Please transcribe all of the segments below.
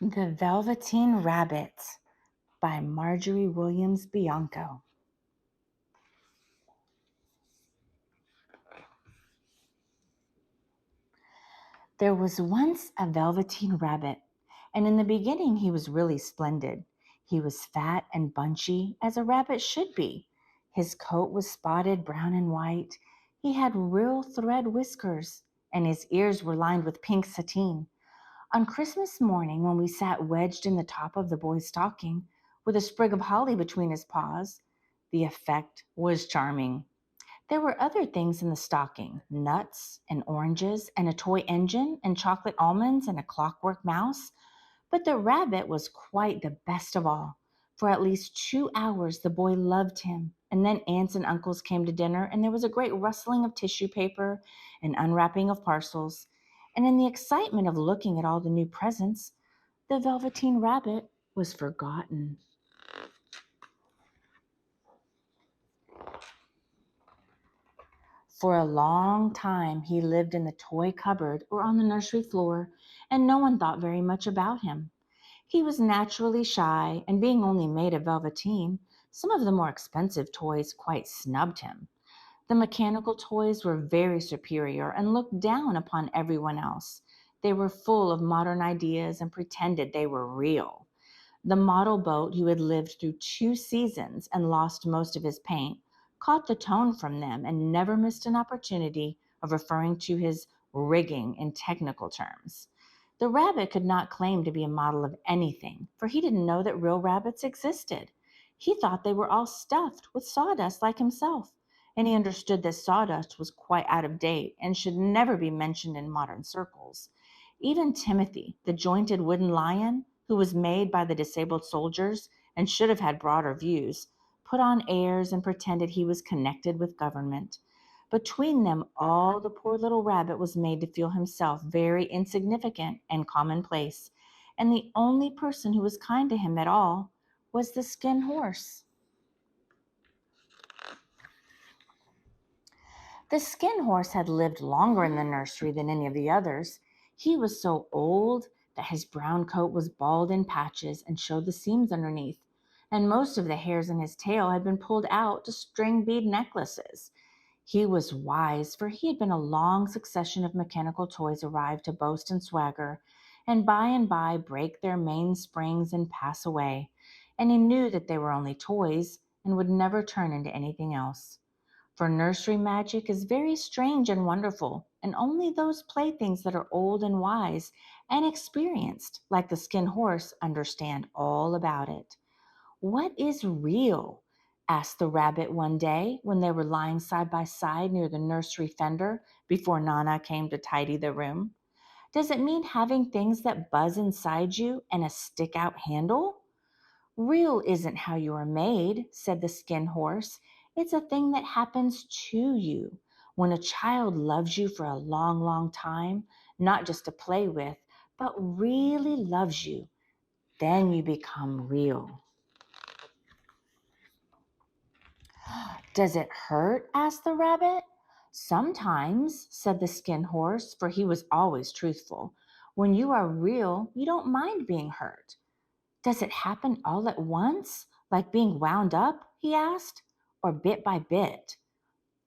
The Velveteen Rabbit by Margery Williams Bianco. There was once a Velveteen Rabbit, and in the beginning he was really splendid. He was fat and bunchy, as a rabbit should be. His coat was spotted brown and white. He had real thread whiskers, and his ears were lined with pink sateen. On Christmas morning, when we sat wedged in the top of the boy's stocking, with a sprig of holly between his paws, the effect was charming. There were other things in the stocking: nuts and oranges, and a toy engine, and chocolate almonds, and a clockwork mouse. But the rabbit was quite the best of all. For at least 2 hours the boy loved him, and then aunts and uncles came to dinner, and there was a great rustling of tissue paper and unwrapping of parcels. And in the excitement of looking at all the new presents, the Velveteen Rabbit was forgotten. For a long time he lived in the toy cupboard or on the nursery floor, and no one thought very much about him. He was naturally shy, and being only made of velveteen, some of the more expensive toys quite snubbed him. The mechanical toys were very superior and looked down upon everyone else. They were full of modern ideas and pretended they were real. The model boat, who had lived through 2 seasons and lost most of his paint, caught the tone from them and never missed an opportunity of referring to his rigging in technical terms. The rabbit could not claim to be a model of anything, for he didn't know that real rabbits existed. He thought they were all stuffed with sawdust like himself, and he understood that sawdust was quite out of date and should never be mentioned in modern circles. Even Timothy, the jointed wooden lion, who was made by the disabled soldiers and should have had broader views, put on airs and pretended he was connected with government. Between them all, the poor little rabbit was made to feel himself very insignificant and commonplace, and the only person who was kind to him at all was the Skin Horse. The Skin Horse had lived longer in the nursery than any of the others. He was so old that his brown coat was bald in patches and showed the seams underneath, and most of the hairs in his tail had been pulled out to string bead necklaces. He was wise, for he had been a long succession of mechanical toys arrive to boast and swagger, and by break their mainsprings and pass away, and he knew that they were only toys and would never turn into anything else. For nursery magic is very strange and wonderful, and only those playthings that are old and wise and experienced, like the Skin Horse, understand all about it. "What is real?" asked the rabbit one day when they were lying side by side near the nursery fender before Nana came to tidy the room. "Does it mean having things that buzz inside you and a stick out handle?" "Real isn't how you are made," said the Skin Horse. "It's a thing that happens to you. When a child loves you for a long, long time, not just to play with, but really loves you, then you become real." "Does it hurt?" asked the rabbit. "Sometimes," said the Skin Horse, for he was always truthful. "When you are real, you don't mind being hurt." "Does it happen all at once, like being wound up?" he asked, "or bit by bit?"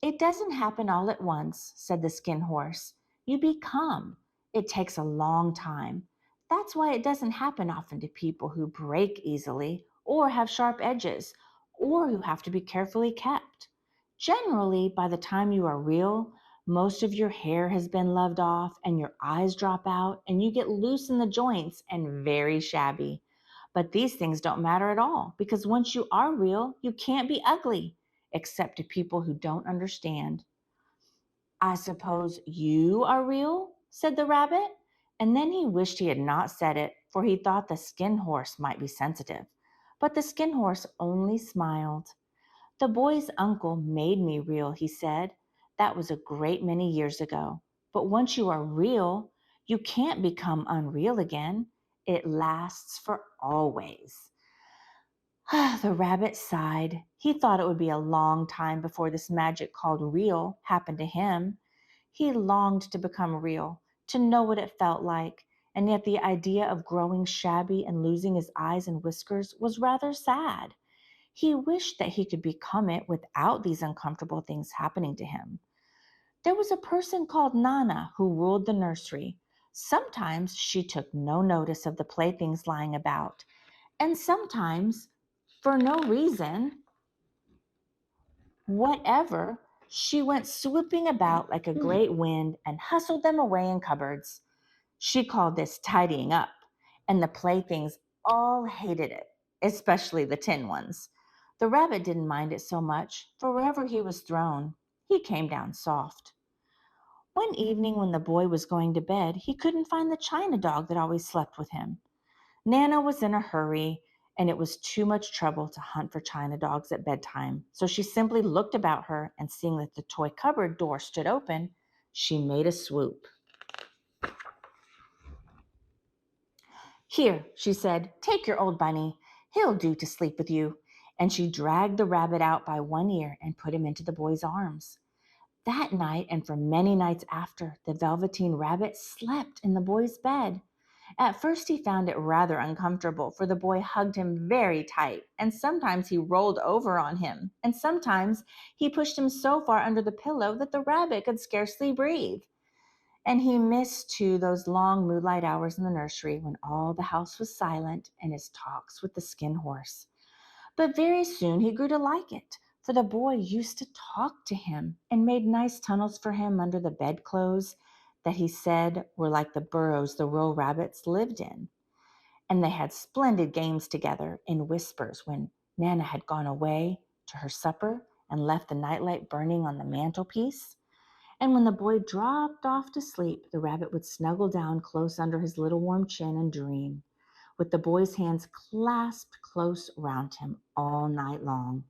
"It doesn't happen all at once," said the Skin Horse. "You become. It takes a long time. That's why it doesn't happen often to people who break easily, or have sharp edges, or who have to be carefully kept. Generally, by the time you are real, most of your hair has been loved off, and your eyes drop out, and you get loose in the joints and very shabby. But these things don't matter at all, because once you are real, you can't be ugly, except to people who don't understand." "I suppose you are real?" said the rabbit. And then he wished he had not said it, for he thought the Skin Horse might be sensitive. But the Skin Horse only smiled. "The boy's uncle made me real," he said. "That was a great many years ago. But once you are real, you can't become unreal again. It lasts for always." The rabbit sighed. He thought it would be a long time before this magic called real happened to him. He longed to become real, to know what it felt like, and yet the idea of growing shabby and losing his eyes and whiskers was rather sad. He wished that he could become it without these uncomfortable things happening to him. There was a person called Nana who ruled the nursery. Sometimes she took no notice of the playthings lying about, and sometimes, for no reason whatever, she went swooping about like a great wind and hustled them away in cupboards. She called this tidying up, and the playthings all hated it, especially the tin ones. The rabbit didn't mind it so much, for wherever he was thrown, he came down soft. One evening when the boy was going to bed, he couldn't find the china dog that always slept with him. Nana was in a hurry, and it was too much trouble to hunt for china dogs at bedtime. So she simply looked about her, and seeing that the toy cupboard door stood open, she made a swoop. "Here," she said, "take your old bunny. He'll do to sleep with you." And she dragged the rabbit out by one ear and put him into the boy's arms. That night, and for many nights after, the Velveteen Rabbit slept in the boy's bed. At first he found it rather uncomfortable, for the boy hugged him very tight, and sometimes he rolled over on him, and sometimes he pushed him so far under the pillow that the rabbit could scarcely breathe. And he missed, too, those long moonlight hours in the nursery when all the house was silent, and his talks with the skin horse. But very soon he grew to like it, for the boy used to talk to him and made nice tunnels for him under the bedclothes that he said were like the burrows the royal rabbits lived in. And they had splendid games together in whispers when Nana had gone away to her supper and left the nightlight burning on the mantelpiece. And when the boy dropped off to sleep, the rabbit would snuggle down close under his little warm chin and dream, with the boy's hands clasped close round him all night long.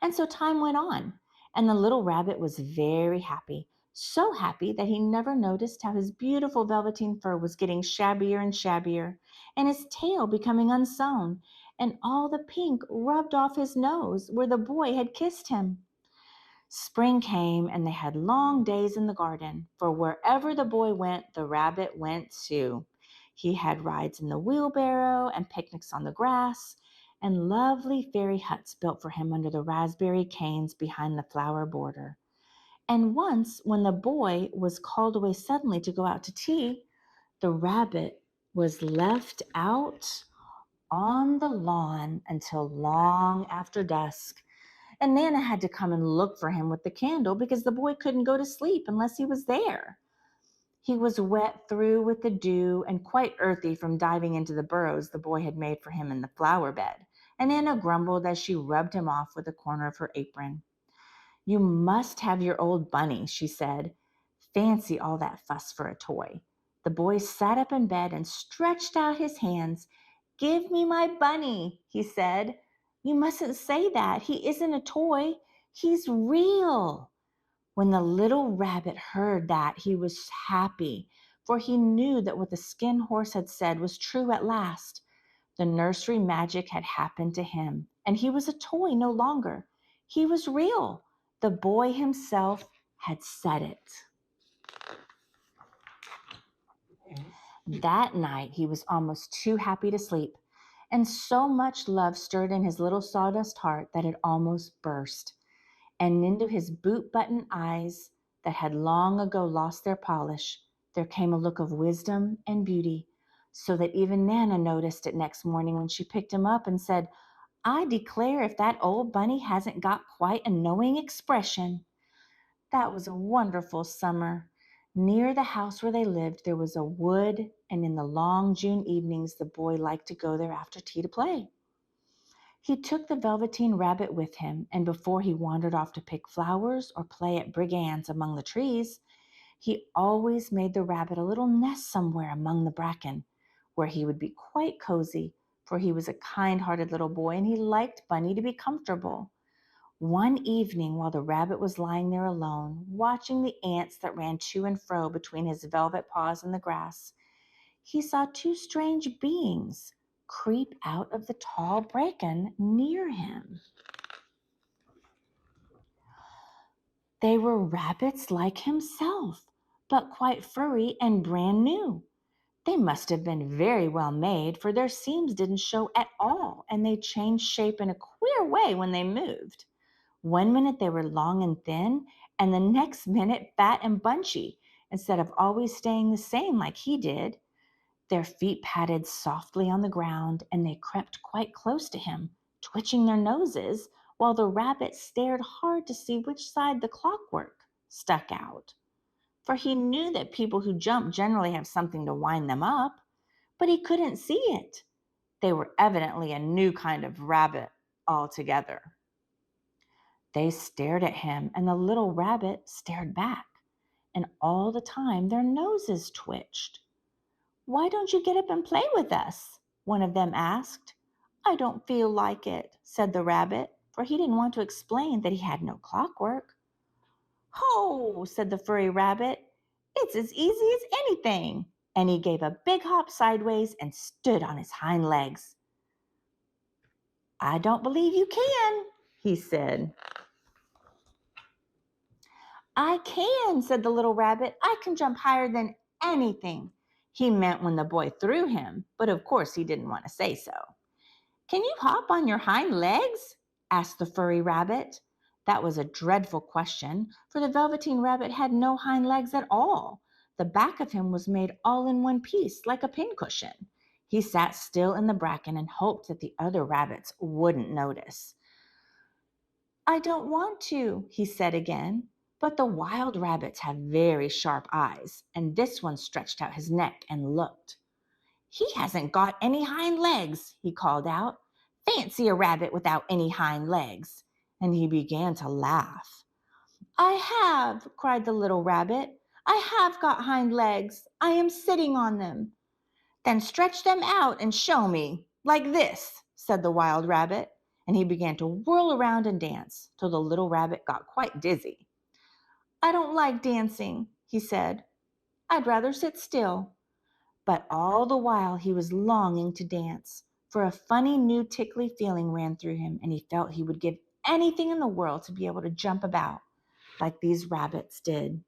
And so time went on, and the little rabbit was very happy, so happy that he never noticed how his beautiful velveteen fur was getting shabbier and shabbier, and his tail becoming unsewn, and all the pink rubbed off his nose where the boy had kissed him. Spring came, and they had long days in the garden, for wherever the boy went, the rabbit went too. He had rides in the wheelbarrow and picnics on the grass, and lovely fairy huts built for him under the raspberry canes behind the flower border. And once, when the boy was called away suddenly to go out to tea, the rabbit was left out on the lawn until long after dusk, and Nana had to come and look for him with the candle because the boy couldn't go to sleep unless he was there. He was wet through with the dew and quite earthy from diving into the burrows the boy had made for him in the flower bed, and Nana grumbled as she rubbed him off with a corner of her apron. "You must have your old bunny," she said. "Fancy all that fuss for a toy." The boy sat up in bed and stretched out his hands. "Give me my bunny," he said. "You mustn't say that. He isn't a toy. He's real." When the little rabbit heard that, he was happy, for he knew that what the skin horse had said was true at last. The nursery magic had happened to him, and he was a toy no longer. He was real. The boy himself had said it. That night he was almost too happy to sleep, and so much love stirred in his little sawdust heart that it almost burst. And into his boot-button eyes that had long ago lost their polish, there came a look of wisdom and beauty, so that even Nana noticed it next morning when she picked him up and said, "I declare if that old bunny hasn't got quite a knowing expression." That was a wonderful summer. Near the house where they lived, there was a wood, and in the long June evenings, the boy liked to go there after tea to play. He took the Velveteen Rabbit with him, and before he wandered off to pick flowers or play at brigands among the trees, he always made the rabbit a little nest somewhere among the bracken, where he would be quite cozy, for he was a kind-hearted little boy and he liked Bunny to be comfortable. One evening, while the rabbit was lying there alone, watching the ants that ran to and fro between his velvet paws in the grass, he saw two strange beings creep out of the tall bracken near him. They were rabbits like himself, but quite furry and brand new. They must have been very well made, for their seams didn't show at all, and they changed shape in a queer way when they moved. One minute they were long and thin, and the next minute fat and bunchy, instead of always staying the same like he did. Their feet patted softly on the ground, and they crept quite close to him, twitching their noses, while the rabbit stared hard to see which side the clockwork stuck out. For he knew that people who jump generally have something to wind them up, but he couldn't see it. They were evidently a new kind of rabbit altogether. They stared at him, and the little rabbit stared back, and all the time their noses twitched. "Why don't you get up and play with us?" one of them asked. "I don't feel like it," said the rabbit, for he didn't want to explain that he had no clockwork. "Ho!" said the furry rabbit. "It's as easy as anything." And he gave a big hop sideways and stood on his hind legs. "I don't believe you can," he said. "I can," said the little rabbit. "I can jump higher than anything." He meant when the boy threw him, but of course he didn't want to say so. "Can you hop on your hind legs?" asked the furry rabbit. That was a dreadful question, for the Velveteen Rabbit had no hind legs at all. The back of him was made all in one piece, like a pincushion. He sat still in the bracken and hoped that the other rabbits wouldn't notice. "I don't want to," he said again. But the wild rabbits have very sharp eyes, and this one stretched out his neck and looked. "He hasn't got any hind legs," he called out. "Fancy a rabbit without any hind legs." And he began to laugh. "I have," cried the little rabbit. "I have got hind legs. I am sitting on them." "Then stretch them out and show me, like this," said the wild rabbit. And he began to whirl around and dance till the little rabbit got quite dizzy. "I don't like dancing," he said. "I'd rather sit still." But all the while he was longing to dance, for a funny new tickly feeling ran through him, and he felt he would give anything in the world to be able to jump about like these rabbits did.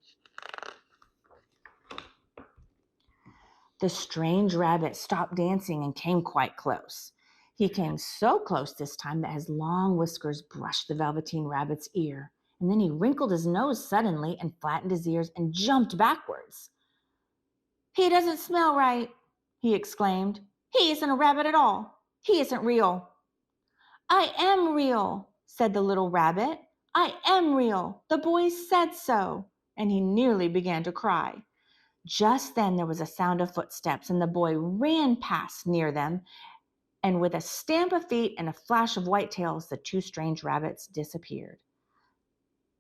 The strange rabbit stopped dancing and came quite close. He came so close this time that his long whiskers brushed the Velveteen Rabbit's ear, and then he wrinkled his nose suddenly and flattened his ears and jumped backwards. "He doesn't smell right," he exclaimed. "He isn't a rabbit at all. He isn't real." "I am real," said the little rabbit. "I am real. The boy said so." And he nearly began to cry. Just then there was a sound of footsteps, and the boy ran past near them, and with a stamp of feet and a flash of white tails, the two strange rabbits disappeared.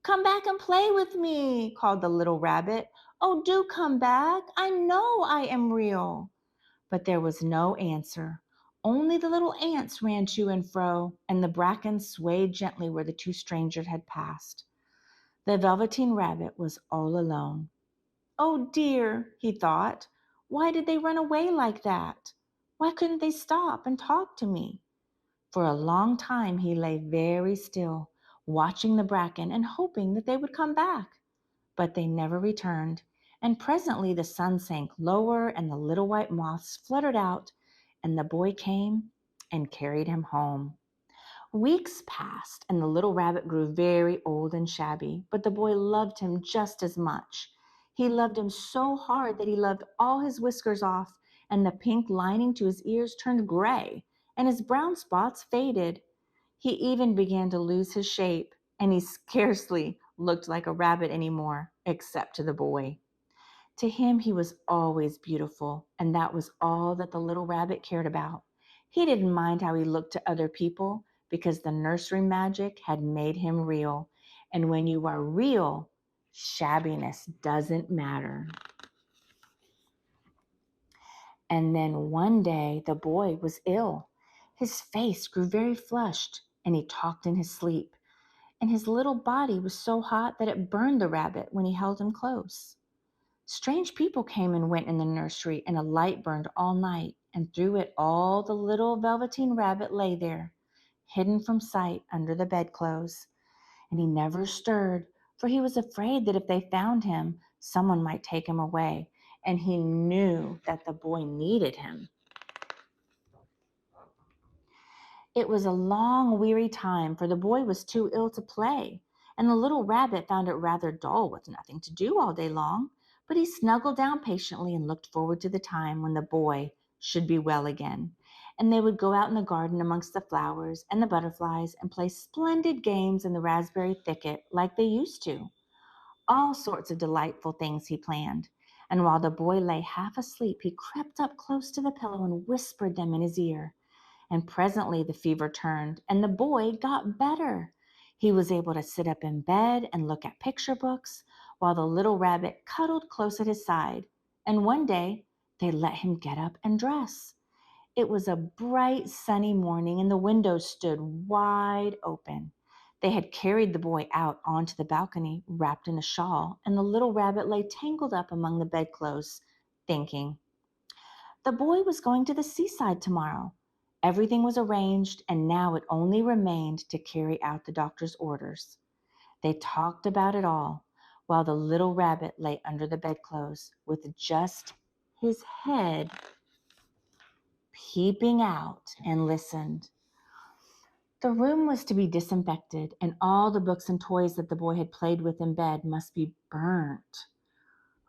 "Come back and play with me," called the little rabbit. "Oh, do come back. I know I am real." But there was no answer. Only the little ants ran to and fro, and the bracken swayed gently where the two strangers had passed. The Velveteen Rabbit was all alone. "Oh dear," he thought, "why did they run away like that? Why couldn't they stop and talk to me?" For a long time he lay very still, watching the bracken and hoping that they would come back. But they never returned, and presently the sun sank lower and the little white moths fluttered out, and the boy came and carried him home. Weeks passed, and the little rabbit grew very old and shabby, but the boy loved him just as much. He loved him so hard that he loved all his whiskers off, and the pink lining to his ears turned gray, and his brown spots faded. He even began to lose his shape, and he scarcely looked like a rabbit anymore, except to the boy. To him, he was always beautiful, and that was all that the little rabbit cared about. He didn't mind how he looked to other people because the nursery magic had made him real. And when you are real, shabbiness doesn't matter. And then one day, the boy was ill. His face grew very flushed, and he talked in his sleep. And his little body was so hot that it burned the rabbit when he held him close. Strange people came and went in the nursery, and a light burned all night, and through it all the little Velveteen Rabbit lay there, hidden from sight under the bedclothes. And he never stirred, for he was afraid that if they found him, someone might take him away, and he knew that the boy needed him. It was a long, weary time, for the boy was too ill to play, and the little rabbit found it rather dull with nothing to do all day long. But he snuggled down patiently and looked forward to the time when the boy should be well again, and they would go out in the garden amongst the flowers and the butterflies and play splendid games in the raspberry thicket like they used to. All sorts of delightful things he planned, and while the boy lay half asleep, he crept up close to the pillow and whispered them in his ear. And presently the fever turned, and the boy got better. He was able to sit up in bed and look at picture books, while the little rabbit cuddled close at his side. And one day they let him get up and dress. It was a bright, sunny morning, and the windows stood wide open. They had carried the boy out onto the balcony, wrapped in a shawl, and the little rabbit lay tangled up among the bedclothes, thinking. The boy was going to the seaside tomorrow. Everything was arranged, and now it only remained to carry out the doctor's orders. They talked about it all, while the little rabbit lay under the bedclothes with just his head peeping out, and listened. The room was to be disinfected, and all the books and toys that the boy had played with in bed must be burnt.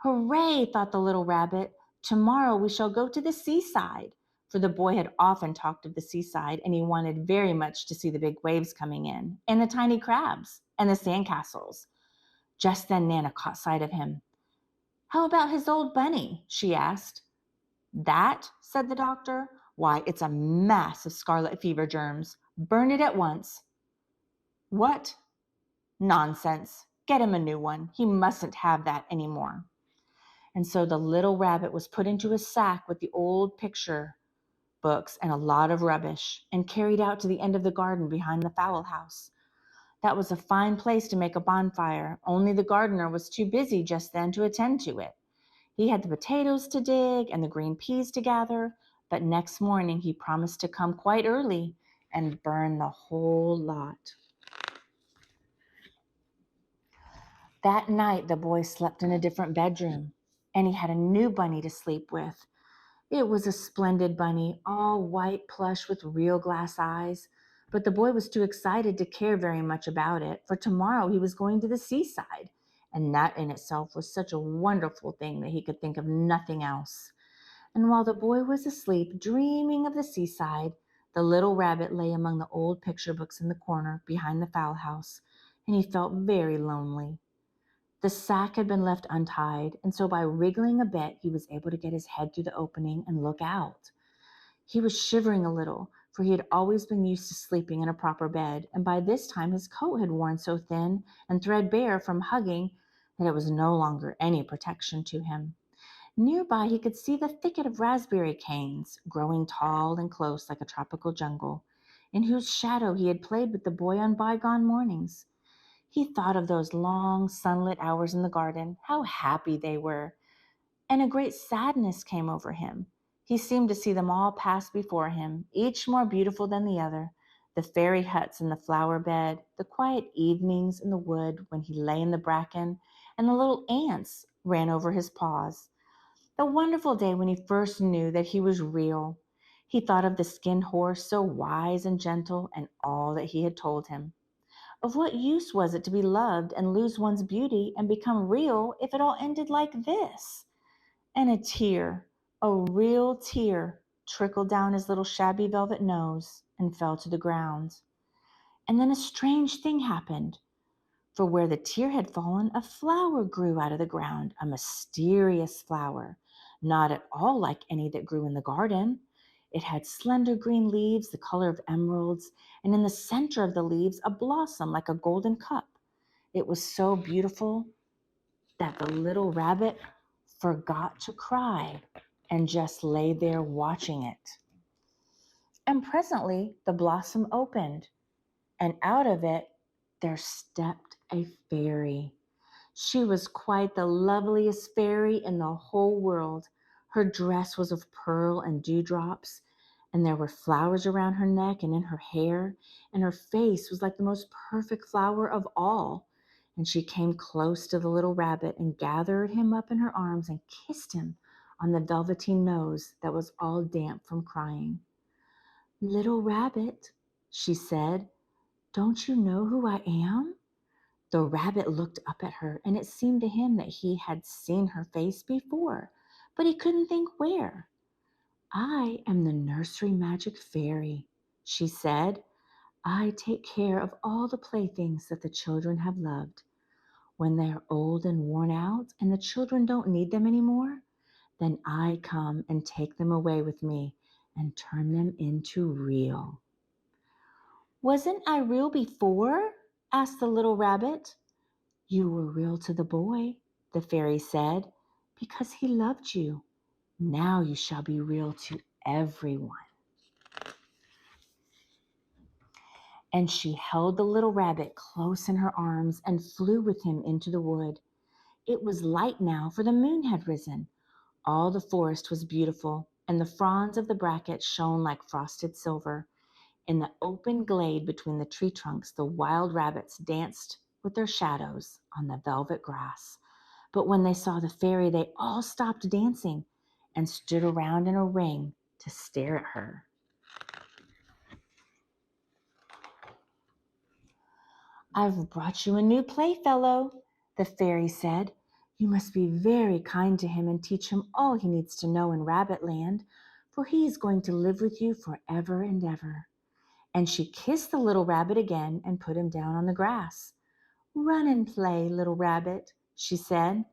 Hooray, thought the little rabbit. Tomorrow we shall go to the seaside. For the boy had often talked of the seaside, and he wanted very much to see the big waves coming in, and the tiny crabs, and the sandcastles. Just then Nana caught sight of him. How about his old bunny? She asked. That, said the doctor, why, it's a mass of scarlet fever germs. Burn it at once. What? Nonsense. Get him a new one. He mustn't have that any more. And so the little rabbit was put into a sack with the old picture books and a lot of rubbish, and carried out to the end of the garden behind the fowl house. That was a fine place to make a bonfire, only the gardener was too busy just then to attend to it. He had the potatoes to dig and the green peas to gather, but next morning he promised to come quite early and burn the whole lot. That night the boy slept in a different bedroom, and he had a new bunny to sleep with. It was a splendid bunny, all white plush with real glass eyes, but the boy was too excited to care very much about it, for tomorrow he was going to the seaside, and that in itself was such a wonderful thing that he could think of nothing else. And while the boy was asleep, dreaming of the seaside, the little rabbit lay among the old picture books in the corner behind the fowl house, and he felt very lonely. The sack had been left untied, and so by wriggling a bit, he was able to get his head through the opening and look out. He was shivering a little, for he had always been used to sleeping in a proper bed, and by this time his coat had worn so thin and threadbare from hugging that it was no longer any protection to him. Nearby he could see the thicket of raspberry canes, growing tall and close like a tropical jungle, in whose shadow he had played with the boy on bygone mornings. He thought of those long sunlit hours in the garden, how happy they were, and a great sadness came over him. He seemed to see them all pass before him, each more beautiful than the other, the fairy huts in the flower bed, the quiet evenings in the wood when he lay in the bracken, and the little ants ran over his paws. The wonderful day when he first knew that he was real. He thought of the skin horse, so wise and gentle, and all that he had told him. Of what use was it to be loved and lose one's beauty and become real if it all ended like this? And a tear, a real tear, trickled down his little shabby velvet nose and fell to the ground. And then a strange thing happened. For where the tear had fallen, a flower grew out of the ground, a mysterious flower, not at all like any that grew in the garden. It had slender green leaves, the color of emeralds, and in the center of the leaves, a blossom like a golden cup. It was so beautiful that the little rabbit forgot to cry and just lay there watching it. And presently the blossom opened, and out of it there stepped a fairy. She was quite the loveliest fairy in the whole world. Her dress was of pearl and dewdrops, and there were flowers around her neck and in her hair, and her face was like the most perfect flower of all. And she came close to the little rabbit and gathered him up in her arms and kissed him on the velveteen nose that was all damp from crying. "Little rabbit," she said, "don't you know who I am?" The rabbit looked up at her, and it seemed to him that he had seen her face before, but he couldn't think where. "I am the nursery magic fairy," she said. "I take care of all the playthings that the children have loved. When they are old and worn out and the children don't need them anymore, then I come and take them away with me and turn them into real." "Wasn't I real before?" asked the little rabbit. "You were real to the boy," the fairy said, "because he loved you. Now you shall be real to everyone." And she held the little rabbit close in her arms and flew with him into the wood. It was light now, for the moon had risen. All the forest was beautiful, and the fronds of the bracket shone like frosted silver. In the open glade between the tree trunks, the wild rabbits danced with their shadows on the velvet grass. But when they saw the fairy, they all stopped dancing and stood around in a ring to stare at her. "I've brought you a new playfellow," the fairy said. "You must be very kind to him and teach him all he needs to know in Rabbit Land, for he is going to live with you forever and ever." And she kissed the little rabbit again and put him down on the grass. "Run and play, little rabbit," she said.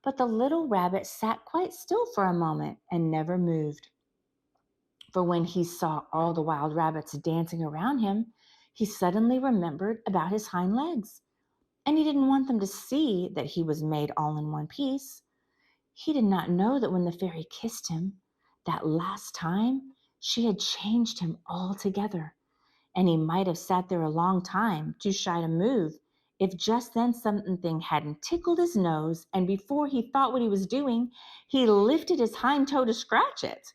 But the little rabbit sat quite still for a moment and never moved. For when he saw all the wild rabbits dancing around him, he suddenly remembered about his hind legs, and he didn't want them to see that he was made all in one piece. He did not know that when the fairy kissed him, that last time, she had changed him altogether, and he might have sat there a long time, too shy to move, if just then something hadn't tickled his nose, and before he thought what he was doing, he lifted his hind toe to scratch it,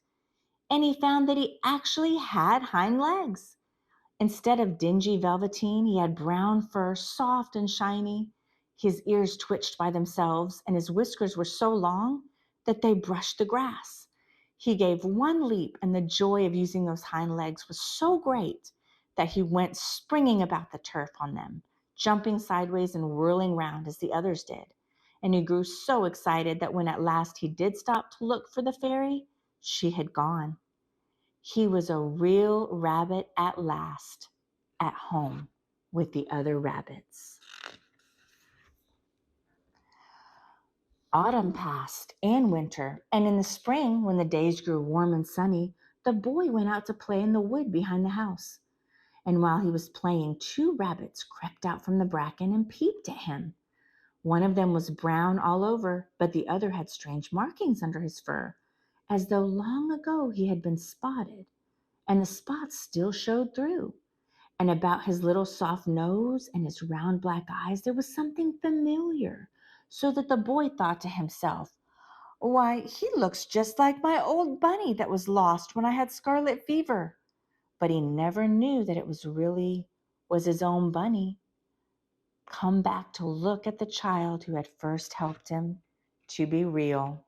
and he found that he actually had hind legs. Instead of dingy velveteen, he had brown fur, soft and shiny. His ears twitched by themselves, and his whiskers were so long that they brushed the grass. He gave one leap, and the joy of using those hind legs was so great that he went springing about the turf on them, jumping sideways and whirling round as the others did. And he grew so excited that when at last he did stop to look for the fairy, she had gone. He was a real rabbit at last, at home with the other rabbits. Autumn passed and winter, and in the spring, when the days grew warm and sunny, the boy went out to play in the wood behind the house. And while he was playing, two rabbits crept out from the bracken and peeped at him. One of them was brown all over, but the other had strange markings under his fur, as though long ago he had been spotted, and the spots still showed through. And about his little soft nose and his round black eyes, there was something familiar, so that the boy thought to himself, "Why, he looks just like my old bunny that was lost when I had scarlet fever." But he never knew that it was his own bunny, come back to look at the child who had first helped him to be real.